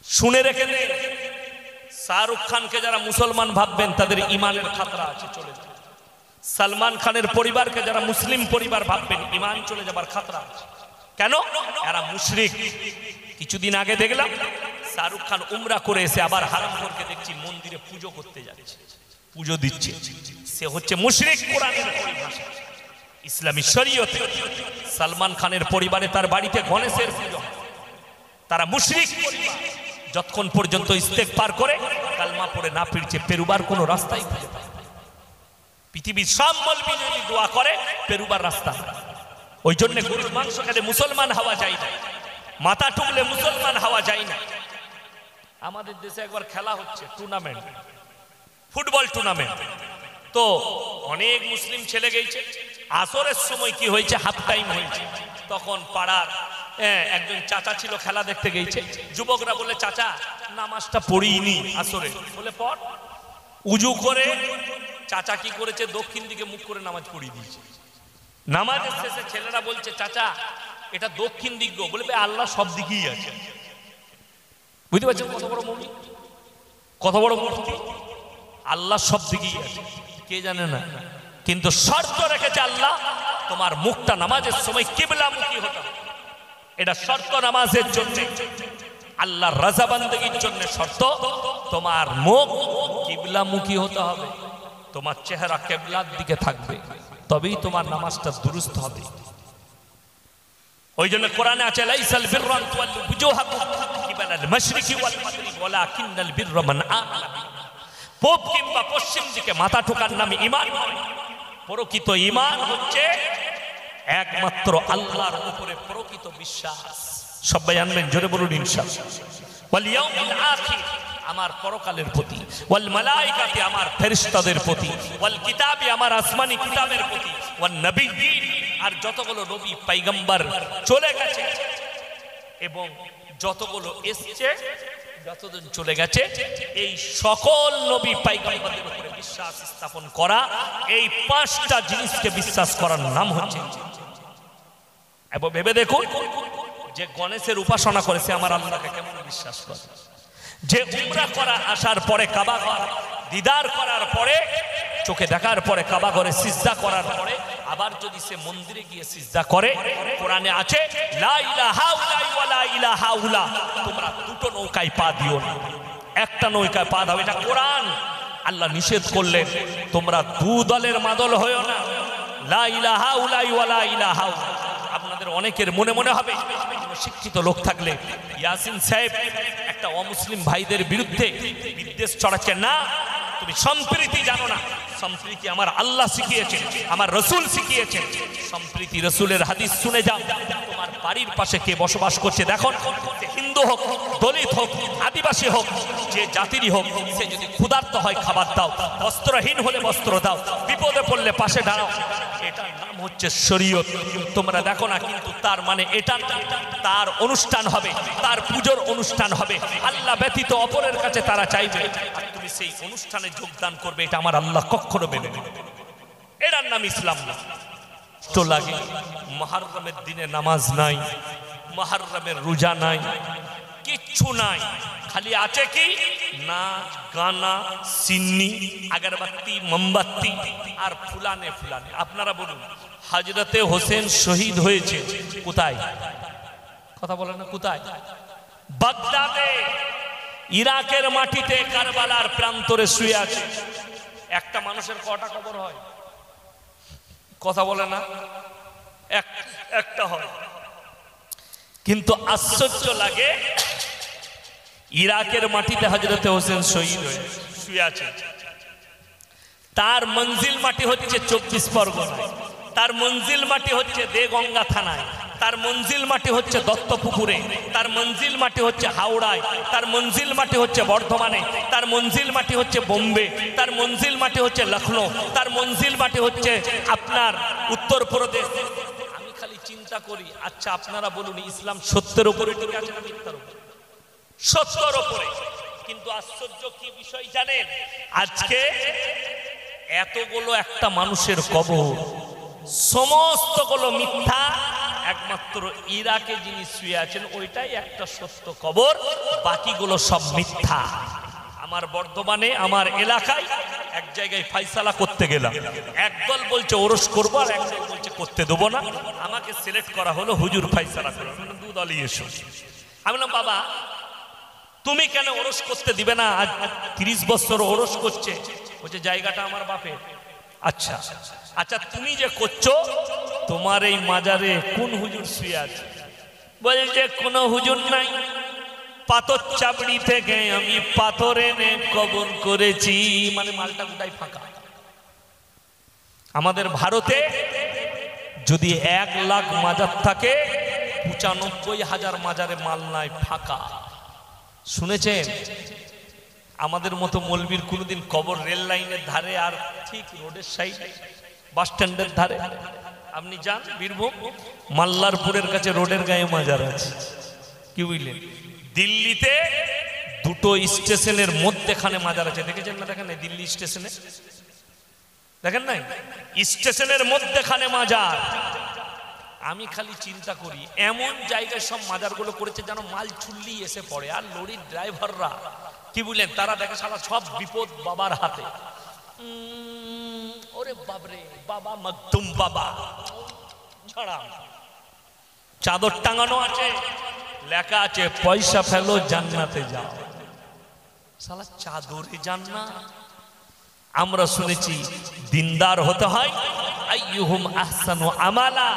শুনে রেখে নে, শাহরুখ খানকে যারা মুসলমান ভাববেন তাদের ইমানের খাতরা আছে, চলে যাবে। সালমান খানের পরিবারকে যারা মুসলিম পরিবার ভাববেন, ইমান চলে যাবার খাতরা আছে। কেন? এরা মুশরিক। কিছুদিন আগে দেখলাম শাহরুখ খান উমরা করে এসে আবার হারামখোরকে দেখছি মন্দিরে পুজো করতে যাচ্ছে, পুজো দিচ্ছে। সে হচ্ছে মুশরিক কোরআনের পরিভাষা, ইসলামী শরীয়তে। সালমান খানের পরিবারে তার বাড়িতে গণেশের পুজো, তারা মুশরিক পরিবার। যতক্ষণ পর্যন্ত ইস্তেগফার করে কালমা পড়ে না ফিরছে, পেরুবার কোনো রাস্তাই খুঁজে পায় না। পৃথিবীর সব মলবি যদি দোয়া করে, পেরুবার রাস্তা। ওই জন্য গরুর মাংস খেলে মুসলমান হওয়া যায় না, মাথা টুকলে মুসলমান হওয়া যায় না। আমাদের দেশে একবার খেলা হচ্ছে, টুর্নামেন্ট, ফুটবল টুর্নামেন্ট। তো অনেক মুসলিম ছেলে গেছে। আসরের সময় কি হয়েছে, হাফ টাইম হয়েছে। তখন পাড়ার একজন চাচা ছিল, খেলা দেখতে গেছে। যুবকরা বলে, চাচা নামাজটা পড়িনি আসরে। বলে পড়। উজু করে চাচা কি করেছে, দক্ষিণ দিকে মুখ করে নামাজ পড়িয়ে দিয়েছে। নামাজের শেষে ছেলেরা বলছে, চাচা এটা দক্ষিণ দিক গো। বলে আল্লাহ সব দিকেই আছে। বুঝতে পারছেন কত বড় মুমিন, কত বড় মূর্তি? আল্লাহ সব দিকেই আছে, কে জানে না। কিন্তু শর্ত রেখেছে আল্লাহ, তোমার মুখটা নামাজের সময় কিবলামুখী হতে হবে। এটা শর্ত নামাজের জন্য, আল্লাহর রাজা বান্দেগীর জন্য শর্ত। তোমার মুখ কিবলামুখী হতে হবে, তোমার চেহারা কিবলার দিকে থাকবে, তবেই তোমার নামাজটা দুরুস্ত হবে। ওই জন্য কোরআনে আছে, লাইসাল বিররা আন তুওয়াল্লু বুজুহাকুম কিবালাল মাশরিকি ওয়াল মাগরিব ওয়ালাকিন্নাল বিররা মান আমানা বিল্লাহ। পূব কিংবা পশ্চিম দিকে মাথা ঠোকার নামে ঈমান নয়। প্রকৃত ঈমান হচ্ছে একমাত্র আল্লাহর উপরে প্রকৃত বিশ্বাস। সবাই আনবেন, জোরে বলুন ইনশাআল্লাহ। ওয়াল ইয়াউমিল আখির, আমার পরকালের প্রতি। ওয়াল মালাইকাতি, আমার ফেরেশতাদের প্রতি। ওয়াল কিতাবি, আমার আসমানি কিতাবের প্রতি। ওয়ান নবিয়্যিন, আর যতগুলো নবী পয়গম্বর চলে গেছে এবং যতগুলো এসেছে, যতদিন চলে গেছে, এই সকল নবী পয়গম্বরদের উপরে বিশ্বাস স্থাপন করা, এই পাঁচটা জিনিসকে বিশ্বাস করার নাম হচ্ছে। এবং ভেবে দেখুন, যে গণেশের উপাসনা করেছে আমার আল্লাহকে কেমন বিশ্বাস করে। যে উমরা করা আসার পরে কাবা ঘর দিদার করার পরে, চোখে দেখার পরে কাবা ঘরে সিজদা করার পরে আবার যদি সে মন্দিরে গিয়ে সিজদা করে, কোরআনে আছে লা ইলাহা ইল্লাল্লাহ ওয়া লা ইলাহা ইল্লা, তোমরা দুটো নৌকায় পা দিও না, একটা নৌকায় পা দাও। এটা কোরআন। আল্লাহ নিষেধ করলেন তোমরা দু দলের মাদল হয়ো না। লা ইলাহা ইল্লাল্লাহ ওয়া লা ইলাহা ইল্লা। আপনাদের অনেকের মনে মনে হবে, শিক্ষিত লোক থাকলে ইয়াসিন সাহেব একটা অমুসলিম ভাইদের বিরুদ্ধে বিদ্বেষ ছড়াচ্ছে। না, তুমি সম্প্রীতি জানো না। সম্প্রীতি আমার আল্লাহ শিখিয়েছেন, আমার রসুল শিখিয়েছেন। সম্প্রীতি রসুলের হাদিস শুনে যাও। তোমার বাড়ির পাশে কে বসবাস করছে দেখো, হিন্দু হোক, দলিত হোক, আদিবাসী হোক, যে জাতিরই হোক, সে যদি ক্ষুধার্ত হয় খাবার দাও, বস্ত্রহীন হলে বস্ত্র দাও, বিপদে পড়লে পাশে দাঁড়াও। এটার নাম হচ্ছে শরীয়ত। তোমরা দেখো না, কিন্তু তার মানে এটা তার অনুষ্ঠান হবে, তার পুজোর অনুষ্ঠান হবে, আল্লাহ ব্যতীত অপরের কাছে তারা চাইবে, আর তুমি সেই অনুষ্ঠানে যোগদান করবে। এটা আমার আল্লাহ কখনো মেনে নেবে। এটার নাম ইসলাম না। তো লাগে মুহররমের দিনে নামাজ নাই, মুহররমের রোজা নাই, কিচ্ছু নাই। খালি আছে কি নাচ গানা, সিন্নি, আগরবাতি, মোমবাতি আর ফুলানে ফুলানে। আপনারা বলুন, হযরতে হোসেন শহীদ হয়েছে কোথায়? কথা বলে না, কোথায়? বাগদাদে, ইরাকের মাটিতে, কারবালার প্রান্তরে শুয়ে আছে। একটা মানুষের কটা কবর হয়? কথা বলে না, একটা হয়। কিন্তু আশ্চর্য লাগে, ইরাকের মাটিতে হযরতে হোসেন শহীদ হয়ে শুয়ে আছে। তার মঞ্জিল মাটি হচ্ছে 24 পরগনায়, তার মঞ্জিল মাটি হচ্ছে দেগঙ্গা থানায়, তার মঞ্জিল মাটি হচ্ছে দত্তপুকুরে, তার মঞ্জিল মাটি হচ্ছে হাওড়ায়, তার মঞ্জিল মাটি হচ্ছে বর্ধমানে, তার মঞ্জিল মাটি হচ্ছে বোম্বে, তার মঞ্জিল মাটি হচ্ছে লখনৌ, তার মঞ্জিল মাটি হচ্ছে আপনার উত্তরপ্রদেশ। আমি খালি চিন্তা করি, আচ্ছা আপনারা বলুন, ইসলাম সত্যের উপরে টিকে আছে না মিথ্যার উপরে? সত্যের উপরে। কিন্তু আশ্চর্য কি বিষয় জানেন? আজকে এতগুলো একটা মানুষের কবর, সমস্তগুলো মিথ্যা, একমাত্র ইরাকে যিনি শুয়ে আছেন ওইটাই একটা সত্য কবর, বাকিগুলো সব মিথ্যা। আমার বর্ধমানে আমার এলাকায় এক জায়গায় ফাইসালা করতে গেলাম, একদল বলছে ওরস করবো আর একদল বলছে করতে দেবো না। আমাকে সিলেক্ট করা হলো হুজুর ফাইসালা করো, দু দলই এসো। আমি বললাম বাবা তুমি কেন ওরস করতে দিবে না? আজ 30 বছর ওরস করছে। বলছে জায়গাটা আমার বাপের। আচ্ছা আচ্ছা, তুমি যে করছো তোমার এই মাজারে কোন হুজুর শুয়ে আছে? বলছে কোনো হুজুর নাই, পাথর চাপড়ি থেকে আমি পাথর এনে কবর করেছি। মানে মালটা গোটাই ফাঁকা। আমাদের ভারতে যদি 1 লাখ মাজার থাকে 95,000 মাজারে মাল নাই, ফাঁকা। শুনেছেন? আমাদের মতো মৌলবীর কোনোদিন কবর রেল লাইনের ধারে আর ঠিক রোডের সাইডে বাস স্ট্যান্ডের ধারে। আপনি যান বীরভূম মাল্লারপুরের কাছে রোডের গায়ে মাজার আছে, কি বুঝলেন? দিল্লিতে 2টো স্টেশনের মধ্যেখানে মাজার আছে, দেখেছেন না? দেখেন দিল্লি স্টেশনে, দেখেন নাই? স্টেশনের মধ্যেখানে মাজার। আমি খালি চিন্তা করি এমন জায়গায় সব মাজারগুলো করেছে যেন মাল ছুললি এসে পড়ে। আর লরির ড্রাইভাররা কি বললেন, তারা দেখে সারা সব বিপদ বাবার হাতে। ওরে বাবরে, বাবা মকদুম বাবা ছড়া, চাদর টাঙানো আছে, লেখা আছে পয়সা ফেলো জান্নাতে যাও। সালা চাদরে জান্নাত। আমরা শুনেছি দিনদার হতে হয়, আইয়ুহুম আহসানু আমালা,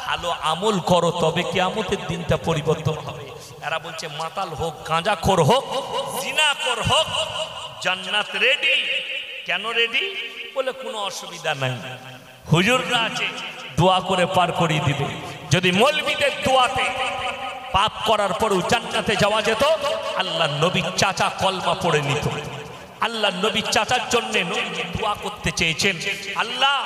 ভালো আমল করো তবে কিয়ামতের দিনটা পরিবর্তন হবে। এরা বলছে মাতাল হোক, গাঁজাখোর হোক, জিনাখোর হোক, জান্নাত রেডি। কেন রেডি? বলে কোনো অসুবিধা নাই, হুজুররা আছে দোয়া করে পার করিয়ে দিবে। যদি মৌলবীদের দোয়াতে পাপ করার পরেও জান্নাতে যাওয়া যেত, আল্লাহ নবী চাচা কলমা পড়ে নিত। আল্লাহ নবী চাচার জন্য দোয়া করতে চেয়েছেন, আল্লাহ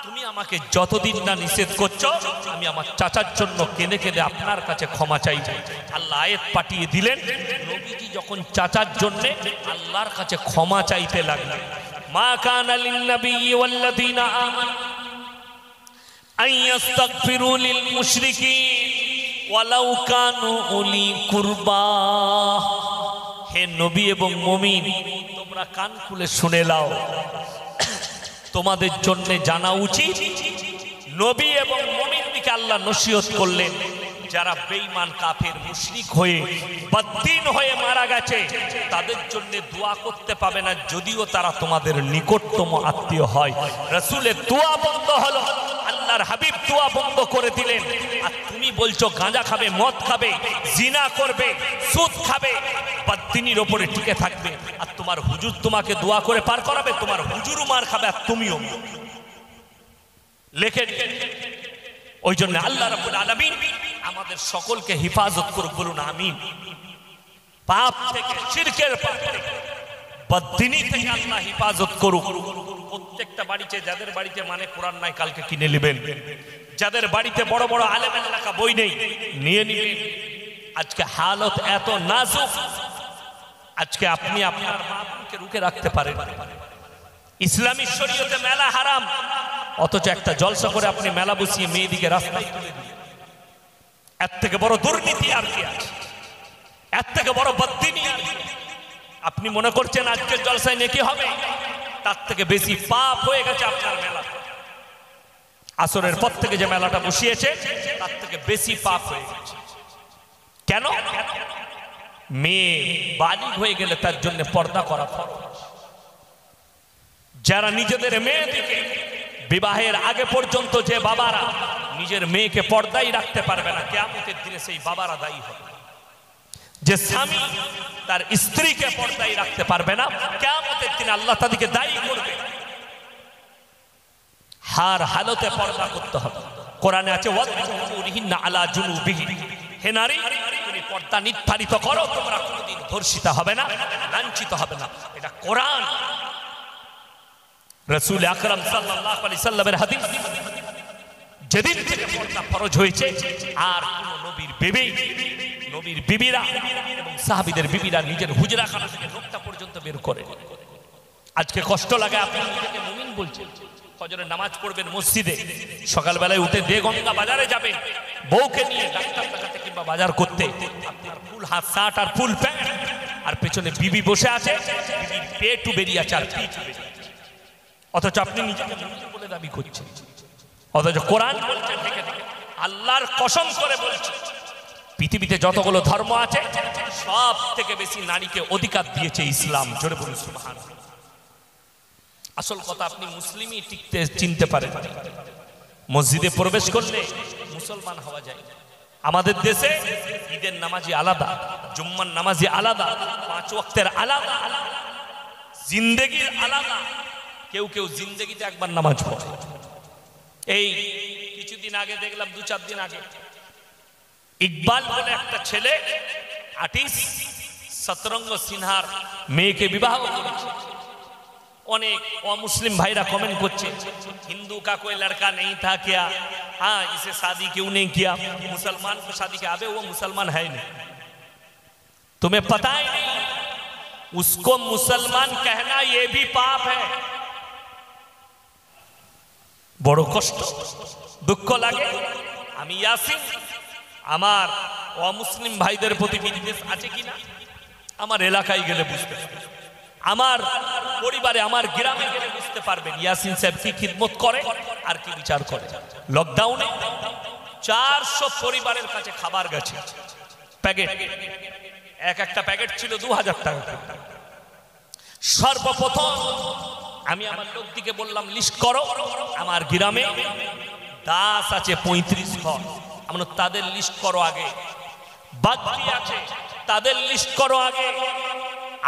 তুমি আমাকে যতদিন না নিষেধ করছো আমি আমার চাচার জন্য কেঁদে কেঁদে আপনার কাছে ক্ষমা চাইব। আল্লাহ আয়াত পাঠিয়ে দিলেন, নবীজি যখন চাচার জন্য আল্লাহর কাছে ক্ষমা চাইতে লাগলেন। মা কানা লিন-নবী ওয়াল্লাযীনা আমানু আন ইস্তাগফিরু লিল মুশরিকিন ওয়ালাউ কানু উলি কুরবা। হে নবী এবং মুমিন, তোমরা কান খুলে শুনে নাও, তোমাদের জন্য জানা উচিত। নবী এবং মুমিনকে আল্লাহ নসিহত করলেন, যারা বেঈমান কাফের মুশরিক হয়ে বদ্দিন হয়ে মারা গেছে তাদের জন্য দোয়া করতে পাবে না, যদিও তারা তোমাদের নিকটতম আত্মীয় হয়। রাসূলের দোয়া বন্ধ হলো, আল্লাহর হাবিব দোয়া বন্ধ করে দিলেন। আর তুমি বলছো গাঁজা খাবে, মদ খাবে, জিনা করবে, সুদ খাবে, বদ্দিনীর ওপরে টিকে থাকবে, আর তোমার হুজুর তোমাকে দোয়া করে পার করাবে। তোমার হুজুরও মার খাবে আর তুমিও। লেখেন ওই জন্য আল্লাহ রাব্বুল আলামিন আমাদের সকলকে হেফাজত করুক, বলুন আমিন। পাপ থেকে, শিরকের পাপ থেকে, বদ্দিনী থেকে আল্লাহ হেফাজত করুক। প্রত্যেকটা বাড়িতে, যাদের বাড়িতে মানে কোরআন নাই কালকে কিনে নেবেন, যাদের বাড়িতে বড় বড় আলেমের লেখা বই নেই নিয়ে নেবেন। আজকে হালত এত নাজুক, আজকে আপনি আপনার মাকে রুখে রাখতে পারেন। ইসলামী শরীয়তে মেলা হারাম, অথচ একটা জলসা করে আপনি মেলা বসিয়ে মেয়েদিকে রাস্তায় তুলে দিন। এর থেকে বড় দুর্নীতি আর কি আছে? এর থেকে বড় বদ্দিনী আর কি? আপনি মনে করছেন আজকের জলসায় নেকি হবে? তার থেকে বেশি পাপ হয়ে গেছে আপনার মেলা। আসরের পর থেকে যে মেলাটা বসিয়েছে তার থেকে বেশি পাপ হয়ে গেছে। কেন? মেয়ে বালিগ হয়ে গেলে তার জন্য পর্দা করা ফরজ। যারা নিজেদের মেয়েদেরকে বিবাহের আগে পর্যন্ত যে বাবারা নিজের মেয়েকে পর্দাই রাখতে পারবে না, কিয়ামতের দিনে সেই বাবারা দায়ী হবে। যে স্বামী তার স্ত্রীকে পর্দায় রাখতে পারবে না, কিয়ামতের দিনে আল্লাহ তাদেরকে দায়ী করবে। হার হালতে পর্দা করতে হবে। কোরআনে আছে ওয়াজুরিহিন্না আলা জুনুবিহি, হে নারী তুমি পর্দা নির্ধারিত করো, তোমরা কোনোদিন ধর্ষিত হবে না, লাঞ্ছিত হবে না। এটা কোরআন। রাসূল আকরাম সাল্লাল্লাহু আলাইহি সাল্লামের হাদিস, যেদিন থেকে পর্দা ফরজ হয়েছে আর কোন নবীর বিবি, নবীর বিবিরা এবং সাহাবীদের বিবিরা নিজের হুজরাখানা থেকে নোকটা পর্যন্ত বের করে। আজকে কষ্ট লাগে, আপনি নিজেকে মুমিন বলছেন, ফজরের নামাজ পড়বেন মসজিদে, সকালবেলায় উঠে দেগঙ্গা বাজারে যাবেন বউকে নিয়ে ডাক্তার দেখাতে কিংবা বাজার করতে, আপনার ফুল হাত শার্ট আর ফুল প্যান্ট, আর পেছনে বিবি বসে আছে, বিবির পেটও বেরিয়ে আছে আর পিঠ বেরিয়ে আছে, অথচ আপনি নিজেকে মুসলিম বলে দাবি করছেন, অথচ কোরআন বলছে থেকে থেকে আল্লাহর কসম করে বলছে পৃথিবীতে যতগুলো ধর্ম আছে সব থেকে বেশি নারীকে অধিকার দিয়েছে ইসলাম। জোরে বলুন সুবহানাল্লাহ। আসল কথা আপনি মুসলিমই টিকতে চিনতে পারেন, মসজিদে প্রবেশ করলে মুসলমান হওয়া যায়। আমাদের দেশে ঈদের নামাজি আলাদা, জুম্মার নামাজি আলাদা, 5 ওয়াক্তের আলাদা, জিন্দেগির আলাদা। কেউ কেউ জিন্দেগিতে একবার নামাজ পড়ে। এই কিছুদিন আগে দেখলাম, 2-4 দিন আগে, ইকবাল বলে একটা ছেলে আর্টিস্ট সতরঙ্গ সিনহার মেয়েকে বিবাহ করেছে। অনেক অমুসলিম ভাইরা কমেন্ট করছে, हिंदू का कोई लड़का नहीं था क्या, हाँ इसे शादी क्यों नहीं किया, मुसलमान को शादी किया। अबे वो मुसलमान है नहीं, तुम्हें पता ही नहीं, उसको मुसलमान कहना ये भी पाप है। बड़ो कष्ट दुख लागे। আমি ইয়াসিন আমার অমুসলিম ভাইদের প্রতি বিদ্বেষ আছে কিনা আমার এলাকায় গেলে বুঝতে পারবেন, আমার পরিবারে আমার গ্রামে গেলে বুঝতে পারবেন ইয়াসিন সাহেব কি খিদমত করে আর কি বিচার করে। লকডাউনে 400 পরিবারের কাছে খাবার গেছে, প্যাকেট, এক একটা প্যাকেট ছিল 2000 টাকা। সর্বপ্রথম আমি আমার লোকদিকে বললাম লিস্ট করো, আমার গ্রামে দাস আছে 35 ঘর, আমরা তাদের লিস্ট করো আগে। বাগদি আছে তাদের লিস্ট করো আগে,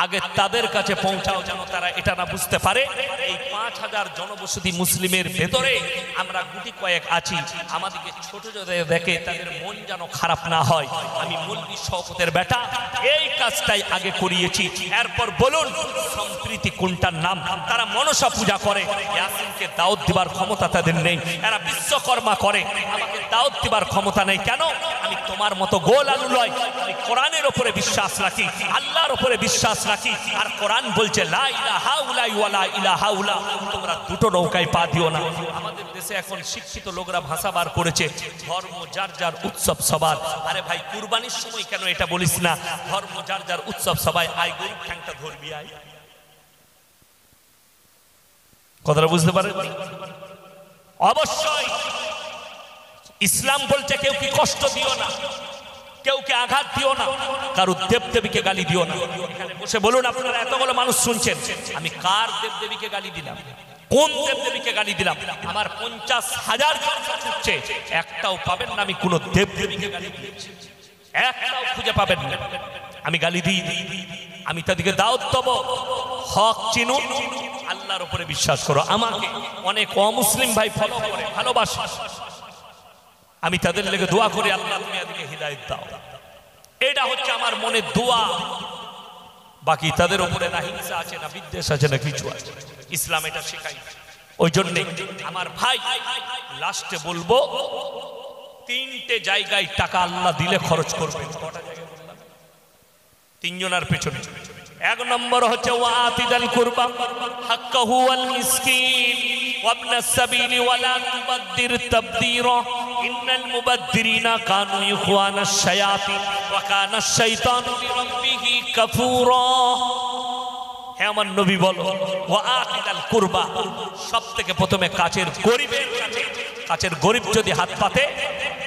আগে তাদের কাছে পৌঁছাও যেন তারা এটা না বুঝতে পারে এই 5000 জনবসতি মুসলিমের ভেতরে আমরা গুটি কয়েক আছি, আমাদেরকে ছোট ছোট দেখে তাদের মন যেন খারাপ না হয়। আমি মৌলভী শওকতের বেটা এই কাজটাই আগে করিয়েছি। এরপর বলুন সম্প্রীতি কোনটার নাম? তারা মনসা পূজা করে, ইয়াসিনকে দাওয়াত দিবার ক্ষমতা তাদের নেই। এরা বিশ্বকর্মা করে, আমাকে দাওয়াত দিবার ক্ষমতা নেই। কেন? আমি তোমার মতো গোল আলু নয়, আমি কোরআনের উপরে বিশ্বাস রাখি, আল্লাহর উপরে বিশ্বাস রাখি। আর কোরআন বলছে লা ইলাহা ইল্লাল্লাহ ওয়া লা ইলাহা ইল্লাল্লাহ, তোমরা দুটো নৌকায় পা দিও না। আমাদের দেশে এখন শিক্ষিত লোকরা ভাষা বার করেছে ধর্ম যার যার উৎসব সবার। আরে ভাই কুরবানির সময় কেন এটা বলিস না ধর্ম যার যার উৎসব সবাই, আয় গরুর ঠ্যাংটা ধরবি আয়। কথাটা বুঝতে পারেন? অবশ্যই ইসলাম বলছে কেউ কি কষ্ট দিও না, কেউ কে আঘাত দিও না, কারো দেবদেবীকে গালি দিও না। এখানে বসে বলুন আপনারা এতগুলো মানুষ শুনছেন, আমি কার দেবদেবীকে গালি দিলাম? কোন দেবদেবীকে গালি দিলাম? আমার 50,000 জনতা ছুটছে, একটাও পাবেন না আমি কোন দেবদেবীকে গালি দিয়েছি, একটাও খুঁজে পাবেন না। আমি গালি দিই, আমি তাদেরকে দাওয়াত দেব, হক চিনুন, আল্লাহর উপরে বিশ্বাস করো। আমাকে অনেক অমুসলিম ভাই ফলো করে, ভালোবাসে, আমি তাদের লেগে দোয়া করি আল্লাহ তুমি এদিকে হিদায়াত দাও। এটা হচ্ছে আমার মনের দোয়া। বাকি তাদের উপরে না হিংসা আছে না বিদ্বেষ আছে না কিছু আছে, ইসলাম এটা শেখায়। ওই জন্য আমার ভাই লাস্টে বলবো 3টে জায়গায় টাকা আল্লাহ দিলে খরচ করবেন। কটা জায়গায় বললাম? 3 জনের পেছনে। 1 নম্বর হচ্ছে ওয়াতিদাল কুরবা হাক্কাহু ওয়াল মিসকিন وابن السبيل ولا تبذر تبذيرا إن المبذرين كانوا إخوان الشياطين وكان الشيطان لربه كفورا। হে আমার নবী বলো ওয়াতিদাল কুরবা, সবথেকে প্রথমে কাছের গরিবের কাছে, কাছের গরিব যদি হাত পাতে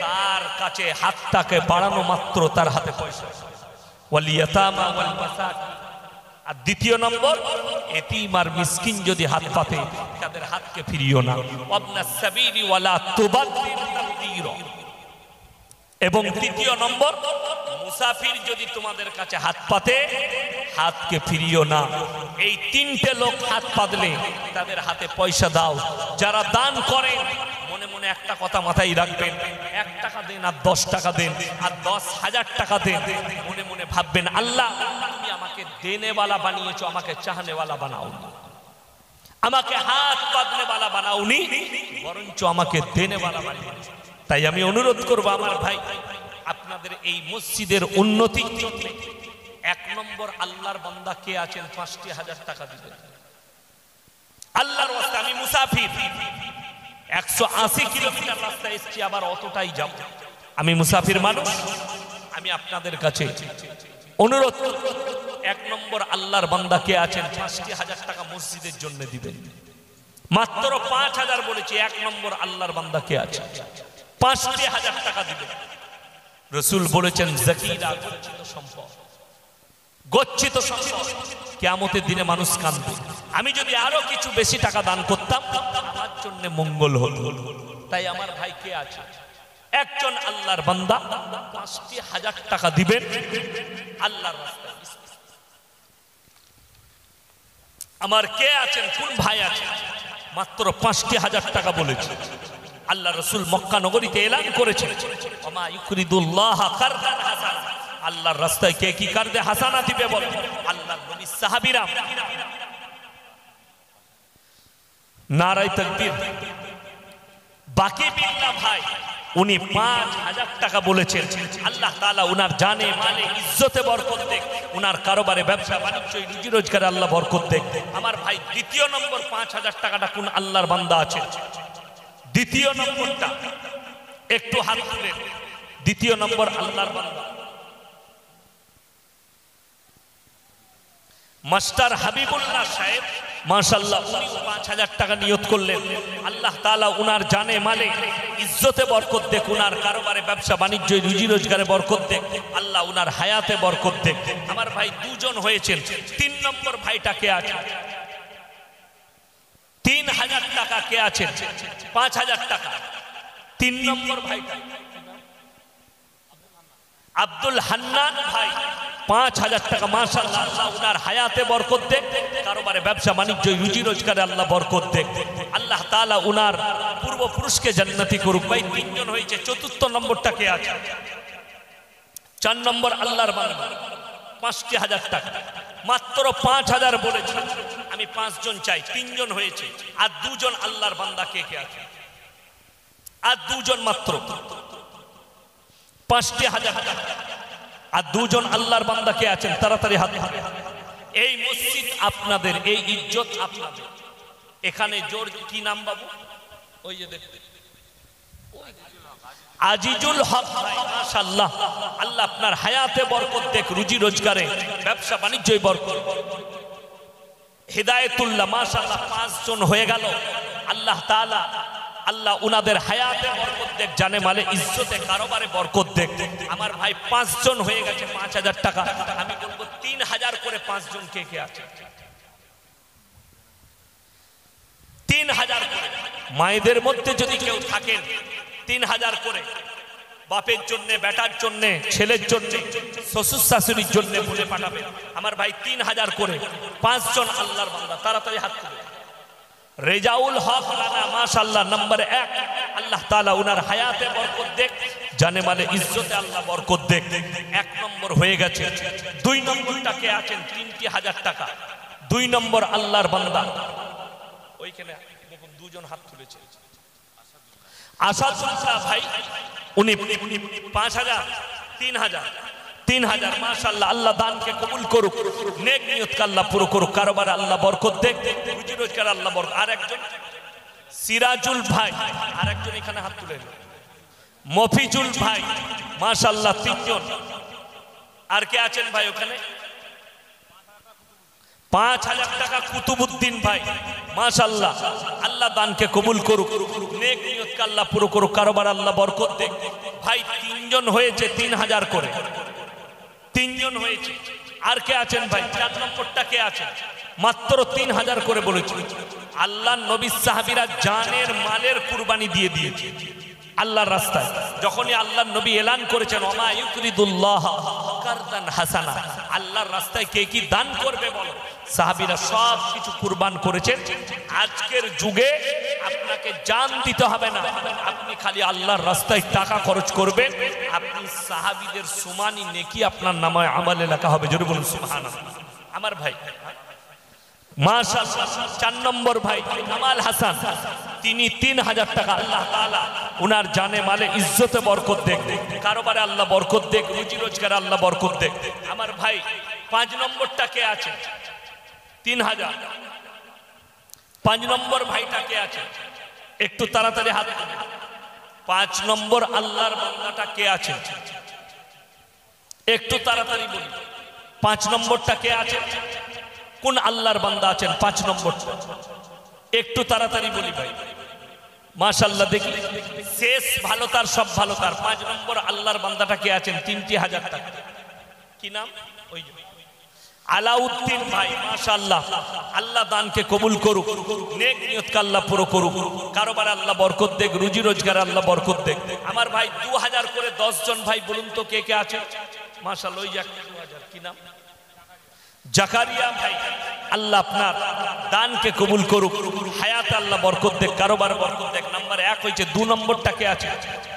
তার কাছে হাতটাকে বাড়ানো মাত্র তার হাতে পয়সা। ওয়াল ইয়াতামা ওয়াল মাসাকিন। আর 2 নম্বর এতিম আর মিসকিন যদি হাত পাতে তাদের হাতকে ফিরিও না। ওয়াবনাস সাবিলি ওয়ালা তুবাদ্দির তাবদীরা। এবং 3 নম্বর মুসাফির যদি তোমাদের কাছে হাত পাতে হাতকে ফিরিও না। এই 3টে লোক হাত পাতলে তাদের হাতে পয়সা দাও। যারা দান করেন মনে মনে একটা কথা মাথায় রাখবেন, 1 টাকা দেন আর 10 টাকা দেন আর 10,000 টাকা দেন, মনে মনে ভাববেন আল্লাহ তুমি আমাকে দেনেওয়ালা বানিয়েছো, আমাকে চাহনেওয়ালা বানাওনি, আমাকে হাত পাতনেওয়ালা বানাওনি, বরঞ্চ আমাকে দেনেওয়ালা বানিয়েছো। তাই আমি অনুরোধ করব আমার ভাই আপনাদের এই মসজিদের উন্নতির জন্য 1 নম্বর আল্লাহর বান্দা কে আছেন 5,000 টাকা দিবেন। আল্লাহর ওয়াস্তে আমি মুসাফির, 180 কিলোমিটার রাস্তা এসেছি, আবার অতটাই যাব। আমি মুসাফির মানুষ, আমি আপনাদের কাছে অনুরোধ, 1 নম্বর আল্লাহর বান্দা কে আছেন 5,000 টাকা মসজিদের জন্য দিবেন। মাত্র 5,000 বলেছি। 1 নম্বর আল্লাহর বান্দা কে আছে 5,000 টাকা দিবেন। রাসূল বলেছেন যাকিরা গচ্ছিত সম্পদ, গচ্ছিত সম্পদ কিয়ামতের দিনে মানুষ কাঁদবে। আমি যদি আরো কিছু বেশি টাকা দান করতাম আমার জন্য মঙ্গল হতো। তাই আমার ভাই কে আছে একজন আল্লাহর বান্দা 5,000 টাকা দিবেন আল্লাহর রাস্তায়। আমার কে আছেন, কোন ভাই আছেন মাত্র 5,000 টাকা বলেছে। আল্লাহ রাসূল মক্কা নগরীতে এলান করেছেন ওমা ইউকরিদুল্লাহ কারদান হাসানা, আল্লাহর রাস্তায় কে কি কারদে হাসানা দিবে বল। আল্লাহর নবী সাহাবীরা নারায়ে তাকবীর। বাকি বিল্লাহ ভাই উনি 5,000 টাকা বলেছেন। আল্লাহ তাআলা উনার জানে মালে ইজ্জতে বরকত দেখ, উনার কারবারে ব্যবসা বাণিজ্য রুজি রোজগারে আল্লাহ বরকত দেখ। আমার ভাই দ্বিতীয় নম্বর 5,000 টাকাটা কোন আল্লাহর বান্দা আছে? দ্বিতীয় নম্বরটা একটু হাত তুলে, দ্বিতীয় নম্বর আল্লাহর বান্দা মাস্টার হাবিবুল্লাহ সাহেব, মাশাআল্লাহ উনি 5,000 টাকা নিয়ত করলেন। আল্লাহ তাআলা উনার জানে মালে ইজ্জতে বরকত দেখ, উনার কারবারে ব্যবসা বাণিজ্য রুজি রোজগারে বরকত দেখ, আল্লাহ উনার হায়াতে বরকত দেখ। আমার ভাই দুজন হয়েছেন। 3 নম্বর ভাইটা কে আছে 3,000 টাকা কে আছে 5,000 টাকা। 3 নম্বর ভাইটা আব্দুল হান্নান ভাই 5,000 টাকা। মাশাআল্লাহ আল্লাহ উনার হায়াতে বরকত দেখ, কারবারে ব্যবসা বাণিজ্য রুজি রোজগারে আল্লাহ বরকত দেখ। আল্লাহ তাআলা উনার পূর্বপুরুষকে জান্নাতি করুক। ভাই 3 জন হয়েছে। 4 নম্বরটা কে আছে 4 নম্বর আল্লাহর বান্দা 5,000 টাকা। মাত্র 5,000 বলেছে, আমি 5 জন চাই। 3 জন হয়েছে। আর 2 জন আল্লাহর বান্দা কে কে আছে? আর 2 জন মাত্র 5,000 টাকা। আর 2 জন আল্লাহর বান্দা কে আছেন? তাড়াতাড়ি হাত তুলে। এই মসজিদ আপনাদের, এই ইজ্জত আপনাদের। এখানে জোর কি নাম বাবু? ওই যে দেখতে আজিজুল হক ভাই, মাশাআল্লাহ আল্লাহ আপনার হায়াতে বরকত দেখ, রুজি রোজগারে ব্যবসা বাণিজ্যে বরকত। হিদায়াতুল্লাহ মাশাআল্লাহ 5 জন হয়ে গেল। আল্লাহ তাআলা আল্লাহ উনাদের হায়াতে বরকত দেখ, জানে মালে ইজ্জতে কারবারে বরকত দেখ। আমার ভাই 5 জন হয়ে গেছে 5,000 টাকা। আমি বলবো 3,000 করে 5 জন কে কে আছে? 3,000 করে। মায়েদের মধ্যে যদি কেউ থাকেন 3,000 করে, বাপের জন্য, বেটার জন্য, ছেলের জন্য, শ্বশুর শাশুড়ির জন্য বলে পাঠাবেন। আমার ভাই 3,000 করে 5 জন আল্লাহর বান্দা। তাড়াতাড়ি হাত তুলে। রেজাউল হক রানা মাশাআল্লাহ নম্বর 1। আল্লাহ তাআলা উনার হায়াতে বরকত দেখ, জানে মালে ইজ্জতে আল্লাহ বরকত দেখ। 1 নম্বর হয়ে গেছে। 2 নম্বরটা কে আছেন 3,000 টাকা। 2 নম্বর আল্লাহর বান্দা ওইখানে দেখুন 2 জন হাত তুলেছে। আসাদুল্লাহ ভাই উনি 5,000 3,000 মাশাআল্লাহ আল্লাহ দানকে কবুল করুক, নেক নিয়তকে আল্লাহ পুরো করুক, কারবারে আল্লাহ বরকত দেখ, রুজি রোজগার আল্লাহ বরকত। আরেকজন সিরাজুল ভাই, আরেকজন এখানে হাত তুলেন মফিজুল ভাই মাশাআল্লাহ 3 জন। আর কে আছেন ভাই ওখানে? 5,000 টাকা কুতুবউদ্দিন ভাই মাশাআল্লাহ আল্লাহ দানকে কবুল করুক, নেক নিয়তকে আল্লাহ পুরো করুক, কারবার আল্লাহ বরকত দেখ। ভাই 3 জন হয়েছে 3,000 করে। 3 জন হয়েছে। আর কে আছেন ভাই? 4 নম্বরটা কে আছে? মাত্র 3,000 করে বলেছে। আল্লাহর নবী সাহাবীরা জানের মালের কুরবানি দিয়ে দিয়েছে আল্লাহর রাস্তায়। যখনই আল্লাহর নবী এলান করেছেন ওমা ইউকরিদুল্লাহ কারদান হাসানা, আল্লাহর রাস্তায় কে কি দান করবে বলো, সাহাবীরা সব কিছু কুরবান করেছেন। আজকের যুগে আপনাকে জান দিতে হবে না, আপনি খালি আল্লাহর রাস্তায় টাকা খরচ করবেন, আপনি সাহাবীদের সমানই নেকি আপনার নামে আমলে লেখা হবে। জোরে বলুন সুবহানাল্লাহ। আমার ভাই মাশাআল্লাহ 4 নম্বর ভাই কামাল হাসান, তিনি 3,000 টাকা। আল্লাহ তাআলা উনার জানে মালে ইজ্জতে বরকত দেখ, কারবারে আল্লাহ বরকত দেখ, রুজি রোজগারে আল্লাহ বরকত দেখ। আমার ভাই 5 নম্বরটা কে আছে? 3,000 5 নম্বর ভাইটা কে আছে? একটু তাড়াতাড়ি হাত তুলুন। 5 নম্বর আল্লাহর বান্দাটা কে আছে? একটু তাড়াতাড়ি বলুন। 5 নম্বরটা কে আছে? কোন আল্লাহর বান্দা আছেন 5 নম্বরটা? একটু তাড়াতাড়ি বলি ভাই। মাশাআল্লাহ, দেখি শেষ ভালো তার, সব ভালো তার। 5 নম্বর আল্লাহর বান্দাটা কে আছেন? 3,000 টাকা। কি নাম? ওই আলাউদ্দিন ভাই। মাশাআল্লাহ, আল্লাহ দানকে কবুল করুক, নেক নিয়তকে আল্লাহ পুরো করুক, কারোবার আল্লাহ বরকত দেখ, রুজি রোজগার আল্লাহ বরকত দেখ। আমার ভাই 2000 করে 10 জন ভাই বলুন তো কে কে আছে? মাশাআল্লাহ, ওই 2000। কি নাম? জাকারিয়া ভাই। আল্লাহ আপনার দানকে কবুল করুক, হায়াতে আল্লাহ বরকত দেখ, কারোবার বরকত দেখ। নাম্বার 1 হয়েছে। 2 নম্বরটা কে আছে?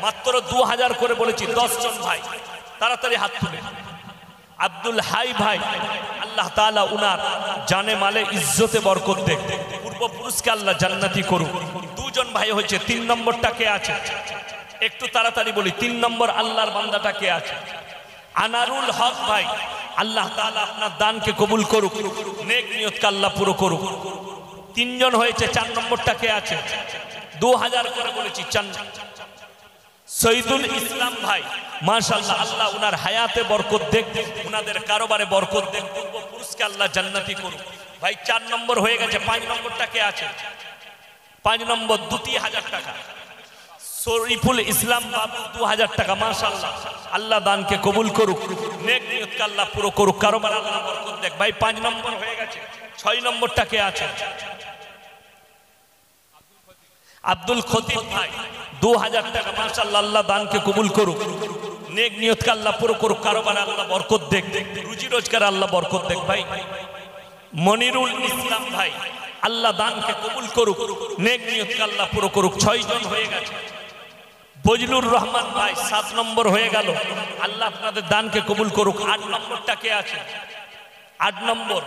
মাত্র 2000 করে বলেছি, 10 জন ভাই তাড়াতাড়ি হাত তুলে। আব্দুল হাই ভাই, আল্লাহ তাআলা উনার জানে মালে ইজ্জতে বরকত দেখ, পূর্বপুরুষকে আল্লাহ জান্নাতি করুক। 2 জন ভাই হয়েছে। 3 নম্বরটা কে আছে? একটু তাড়াতাড়ি বলি। 3 নম্বর আল্লাহর বান্দাটা কে আছে? আনারুল হক ভাই। আল্লাহ তাআলা আপনার দানকে কবুল করুক, নেক নিয়তকে আল্লাহ পুরো করুক। 3 জন হয়েছে। 4 নম্বরটা কে আছে? 2000 করে বলেছি। শহীদুল ইসলাম ভাই। মাশাআল্লাহ, আল্লাহ উনার হায়াতে বরকত দেখ, উনাদের কারোবারে বরকত দেখ, পূর্বপুরুষকে আল্লাহ জান্নাতি করুক। ভাই 4 নম্বর হয়ে গেছে। 5 নম্বরটা কে আছে? 5 নম্বর 2,000 টাকা। শরীফুল ইসলাম বাবু 2000 টাকা। মাশাআল্লাহ, আল্লাহ দানকে কবুল করুক, নেক নিয়তকে আল্লাহ পুরো করুক, কারোবার আল্লাহ বরকত দেখ। ভাই 5 নম্বর হয়ে গেছে। 6 নম্বরটা কে আছে? আব্দুল খতিব ভাই 2000 টাকা। মাশাআল্লাহ, আল্লাহ দানকে কবুল করুক, নেক নিয়তকে আল্লাহ পুরো করুক, কারোবার আল্লাহ বরকত দেখ, রুজি রোজগার আল্লাহ বরকত দেখ। ভাই মনিরুল ইসলাম ভাই, আল্লাহ দানকে কবুল করুক, নেক নিয়তকে আল্লাহ পুরো করুক। 6 জন হয়ে গেছে। বজলুর রহমান ভাই 7 নম্বর হয়ে গেল। আল্লাহ আপনাদের দানকে কবুল করুক। 8 নম্বরটা কে আছে? 8 নম্বর